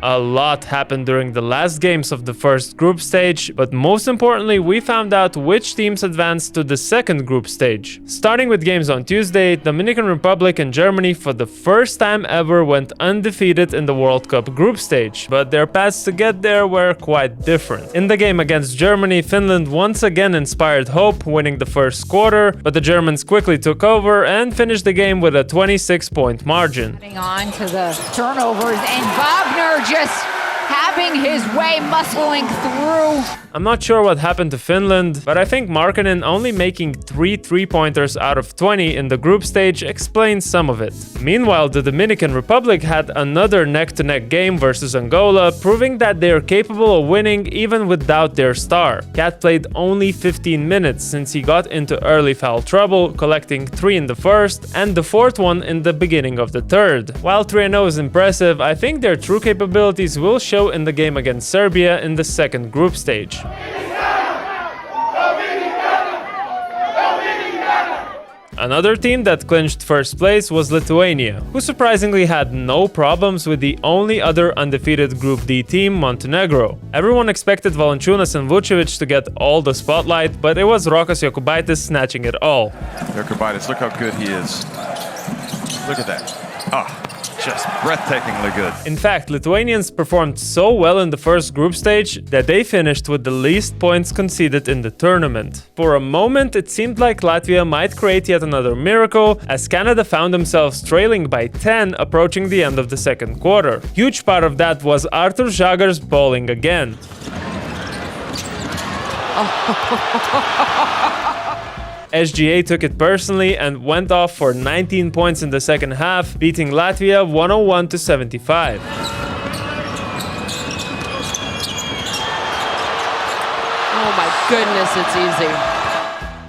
A lot happened during the last games of the first group stage, but most importantly, we found out which teams advanced to the second group stage. Starting with games on Tuesday, Dominican Republic and Germany for the first time ever went undefeated in the World Cup group stage, but their paths to get there were quite different. In the game against Germany, Finland once again inspired hope, winning the first quarter, but the Germans quickly took over and finished the game with a 26-point margin. Getting on to the turnovers, and Wagner just having his way, muscling through. I'm not sure what happened to Finland, but I think Markkanen only making 3 3-pointers out of 20 in the group stage explains some of it. Meanwhile, the Dominican Republic had another neck-to-neck game versus Angola, proving that they are capable of winning even without their star. Cat played only 15 minutes since he got into early foul trouble, collecting 3 in the first and the 4th one in the beginning of the 3rd. While 3-0 is impressive, I think their true capabilities will show in the game against Serbia in the second group stage. Another team that clinched first place was Lithuania, who surprisingly had no problems with the only other undefeated Group D team, Montenegro. Everyone expected Valančiūnas and Vučević to get all the spotlight, but it was Rokas Jokubaitis snatching it all. Jokubaitis, look how good he is. Look at that. Just breathtakingly good. In fact, Lithuanians performed so well in the first group stage that they finished with the least points conceded in the tournament. For a moment, it seemed like Latvia might create yet another miracle, as Canada found themselves trailing by 10 approaching the end of the second quarter. Huge part of that was Artur Žagar's bowling again. SGA took it personally and went off for 19 points in the second half, beating Latvia 101-75. Oh my goodness, it's easy.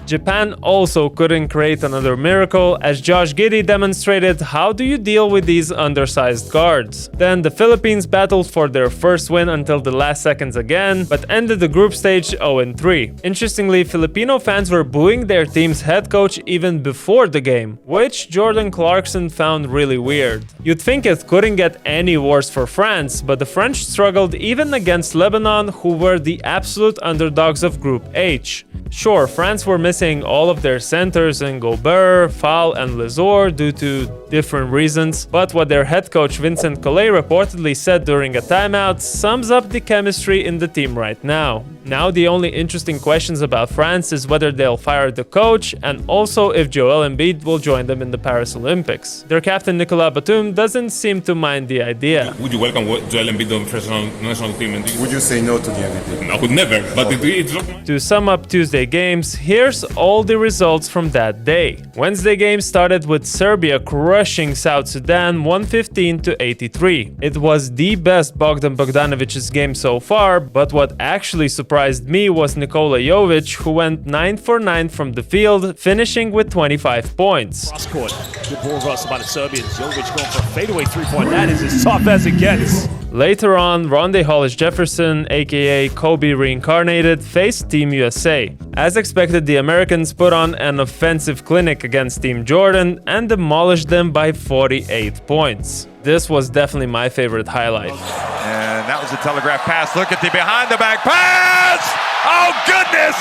Japan also couldn't create another miracle, as Josh Giddey demonstrated how do you deal with these undersized guards. Then the Philippines battled for their first win until the last seconds again, but ended the group stage 0-3. Interestingly, Filipino fans were booing their team's head coach even before the game, which Jordan Clarkson found really weird. You'd think it couldn't get any worse for France, but the French struggled even against Lebanon, who were the absolute underdogs of Group H. Sure, France were missing all of their centers in Gobert, Fall, and Lesor due to different reasons, but what their head coach Vincent Collet reportedly said during a timeout sums up the chemistry in the team right now. Now the only interesting questions about France is whether they'll fire the coach and also if Joel Embiid will join them in the Paris Olympics. Their captain Nicolas Batum doesn't seem to mind the idea. Would you welcome Joel Embiid to the national team? Would you say no to the MVP? I would never, but it's... To sum up Tuesday games, here's all the results from that day. Wednesday game started with Serbia crushing South Sudan 115-83. It was the best Bogdan Bogdanovic's game so far, but what actually surprised me was Nikola Jovic, who went 9 for 9 from the field, finishing with 25 points. Cross court. Good ball cross by the Serbians. Jovic going for a fadeaway three-point. That is as tough as it gets. Later on, Rondae Hollis-Jefferson, aka Kobe reincarnated, faced Team USA. As expected, the Americans put on an offensive clinic against Team Jordan and demolished them by 48 points. This was definitely my favorite highlight. And that was a telegraph pass. Look at the behind-the-back pass! Oh, goodness!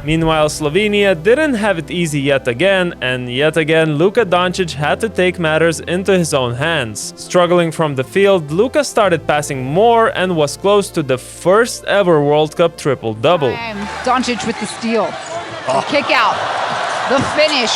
Meanwhile, Slovenia didn't have it easy yet again, and yet again Luka Doncic had to take matters into his own hands. Struggling from the field, Luka started passing more and was close to the first ever World Cup triple-double. Doncic with the steal, the kick out, the finish,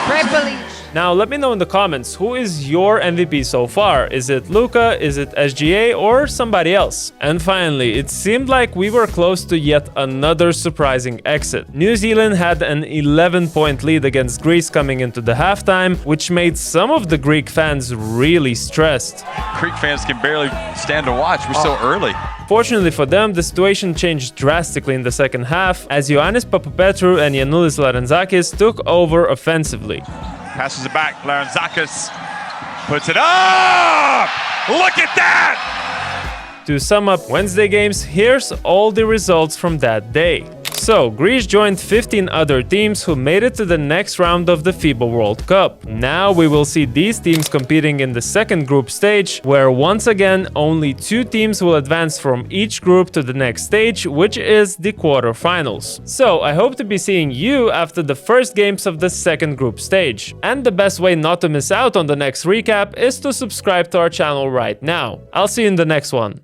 Prepelic. Now let me know in the comments, who is your MVP so far? Is it Luka, is it SGA, or somebody else? And finally, it seemed like we were close to yet another surprising exit. New Zealand had an 11-point lead against Greece coming into the halftime, which made some of the Greek fans really stressed. Greek fans can barely stand to watch. We're so early. Fortunately for them, the situation changed drastically in the second half, as Ioannis Papapetrou and Gianoulis Larentzakis took over offensively. Passes it back, Larentzakis puts it up! Look at that! To sum up Wednesday games, here's all the results from that day. So, Greece joined 15 other teams who made it to the next round of the FIBA World Cup. Now we will see these teams competing in the second group stage, where once again only 2 teams will advance from each group to the next stage, which is the quarterfinals. So, I hope to be seeing you after the first games of the second group stage. And the best way not to miss out on the next recap is to subscribe to our channel right now. I'll see you in the next one.